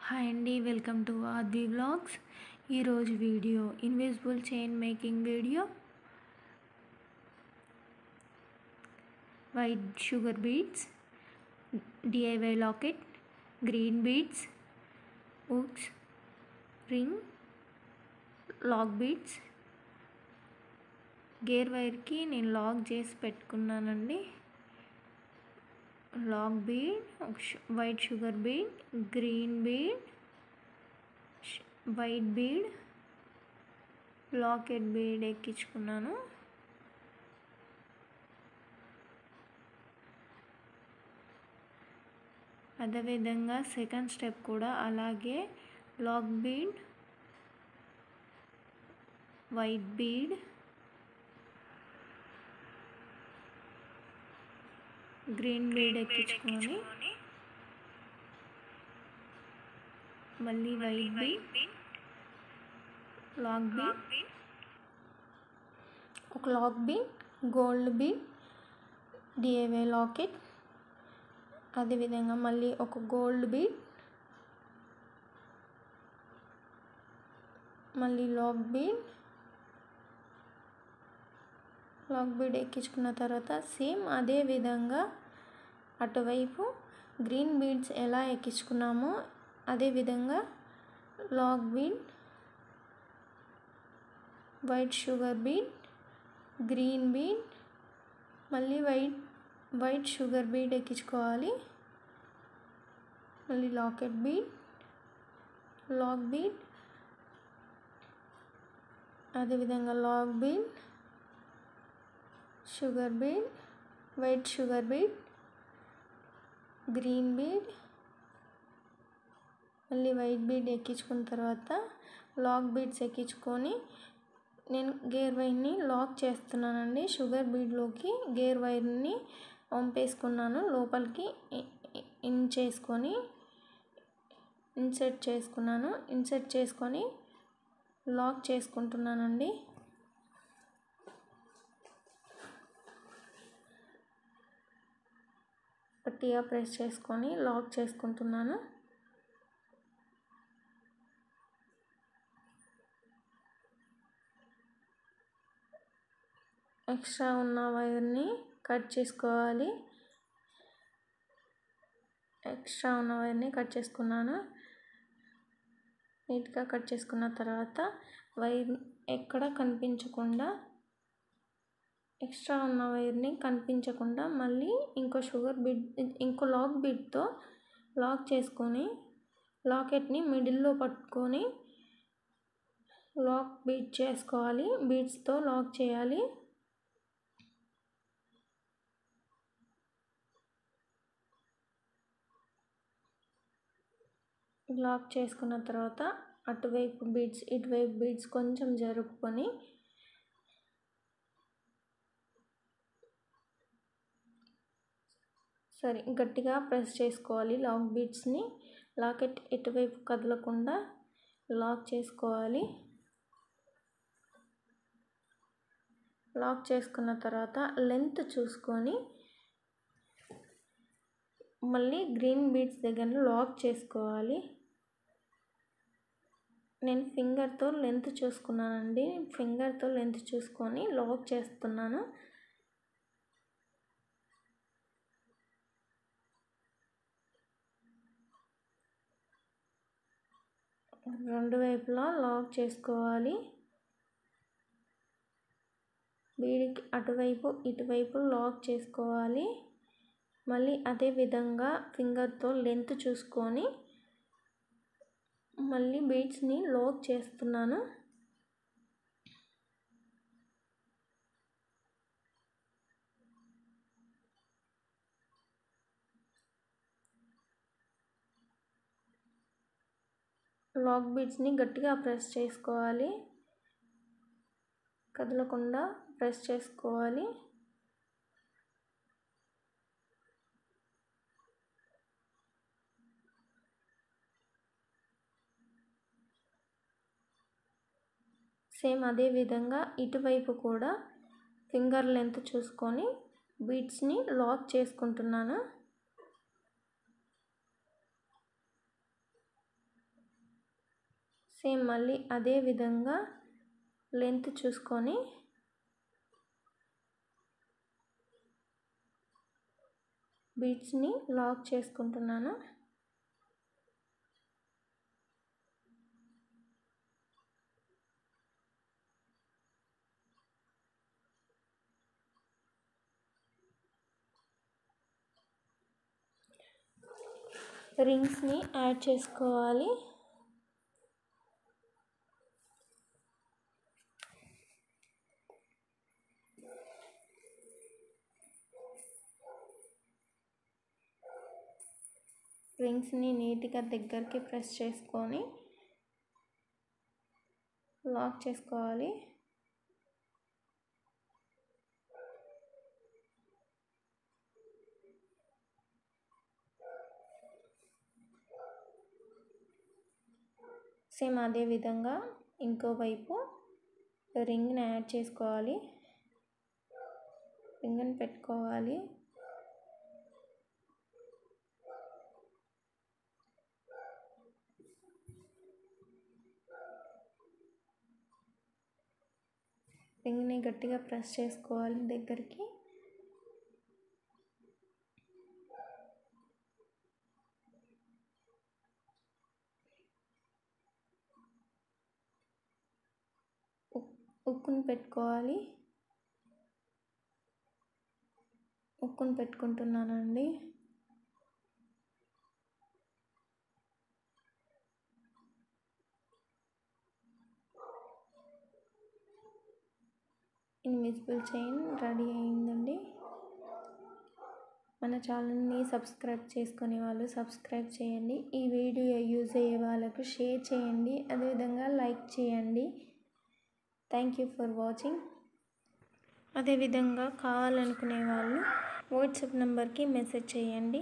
Hi అండి, welcome to Advi vlogs. ఈరోజు video invisible chain making video. White sugar beads, DIY locket, green beads, hooks, ring, lock beads. Gear వైర్కి నేను lock చేసి పెట్టుకున్నానండి. Lock bead, white sugar bead, green bead, white bead, locket bead ఎక్కించుకున్నాను. అదేవిధంగా second step కూడా అలాగే lock bead, white bead, green bead ఎక్కించుకొని మళ్ళీ వైట్ బీడ్, లాక్ బీడ్, ఒక lock bead, gold bead, DIY locket, అదేవిధంగా మళ్ళీ ఒక గోల్డ్ బీడ్, మళ్ళీ లాక్ బీడ్ ఎక్కించుకున్న తర్వాత సేమ్ అదే విధంగా అటువైపు గ్రీన్ బీడ్స్ ఎలా ఎక్కించుకున్నామో అదేవిధంగా lock bead, white sugar bead, green bead, మళ్ళీ వైట్ షుగర్ బీడ్ ఎక్కించుకోవాలి. మళ్ళీ లాకెట్ బీడ్, లాక్ బీడ్, అదేవిధంగా lock bead, sugar bead, white sugar bead, green bead, మళ్ళీ వైట్ బీడ్ ఎక్కించుకున్న తర్వాత లాక్ బీడ్స్ ఎక్కించుకొని నేను గేర్ వైర్ని లాక్ చేస్తున్నానండి. షుగర్ బీడ్లోకి గేర్ వైర్ని పంపేసుకున్నాను, లోపలికి ఇన్సర్ట్ చేసుకొని లాక్ చేసుకుంటున్నానండి. గట్టిగా ప్రెస్ చేసుకొని లాక్ చేసుకుంటున్నాను. ఎక్స్ట్రా ఉన్న వైర్ని కట్ చేసుకున్నాను. నీట్గా కట్ చేసుకున్న తర్వాత వైర్ ఎక్కడ కనిపించకుండా, ఎక్స్ట్రా ఉన్న వైర్ని కనిపించకుండా మళ్ళీ ఇంకో లాక్ బీడ్తో లాక్ చేసుకొని లాకెట్ని మిడిల్లో పట్టుకొని లాక్ బీడ్ చేసుకోవాలి. బీడ్స్తో లాక్ చేయాలి. లాక్ చేసుకున్న తర్వాత అటువైపు బీడ్స్ ఇటువైపు బీడ్స్ కొంచెం జరుపుకొని గట్టిగా ప్రెస్ చేసుకోవాలి. లాక్ బీడ్స్ని లాకెట్ ఎటువైపు కదలకుండా లాక్ చేసుకోవాలి. లాక్ చేసుకున్న తర్వాత లెంత్ చూసుకొని మళ్ళీ గ్రీన్ బీడ్స్ దగ్గర లాక్ చేసుకోవాలి. నేను ఫింగర్తో లెంత్ చూసుకున్నానండి. ఫింగర్తో లెంత్ చూసుకొని లాక్ చేస్తున్నాను. రెండు వైపులా లాక్ చేసుకోవాలి. బీడ్కి అటువైపు ఇటువైపు లాక్ చేసుకోవాలి. మళ్ళీ అదే విధంగా ఫింగర్తో లెంత్ చూసుకొని మళ్ళీ బీడ్స్ని లాక్ చేస్తున్నాను. లాక్ బీడ్స్ని గట్టిగా ప్రెస్ చేసుకోవాలి, కదలకుండా ప్రెస్ చేసుకోవాలి. సేమ్ అదే విధంగా ఇటువైపు కూడా ఫింగర్ లెంత్ చూసుకొని బీడ్స్ని లాక్ చేసుకుంటున్నాను. సేమ్ మళ్ళీ అదే విధంగా లెంత్ చూసుకొని బీడ్స్ని లాక్ చేసుకుంటున్నాను. రింగ్స్ని యాడ్ చేసుకోవాలి. రింగ్స్ని నీట్గా దగ్గరికి ప్రెస్ చేసుకొని లాక్ చేసుకోవాలి. సేమ్ అదే విధంగా ఇంకో వైపు రింగ్ని యాడ్ చేసుకోవాలి. రింగ్ని పెట్టుకోవాలి. రింగ్ని గట్టిగా ప్రెస్ చేసుకోవాలి దగ్గరికి. ఉక్కుని పెట్టుకోవాలి. ఉక్కుని పెట్టుకుంటున్నానండి. ఇన్విజిబుల్ చైన్ రెడీ అయిందండి. మన ఛానల్ని సబ్స్క్రైబ్ చేసుకునే వాళ్ళు సబ్స్క్రైబ్ చేయండి. ఈ వీడియో యూజ్ అయ్యే వాళ్ళకు షేర్ చేయండి. అదేవిధంగా లైక్ చేయండి. Thank you for watching. అదేవిధంగా కావాలనుకునే వాళ్ళు వాట్సాప్ నెంబర్కి మెసేజ్ చేయండి.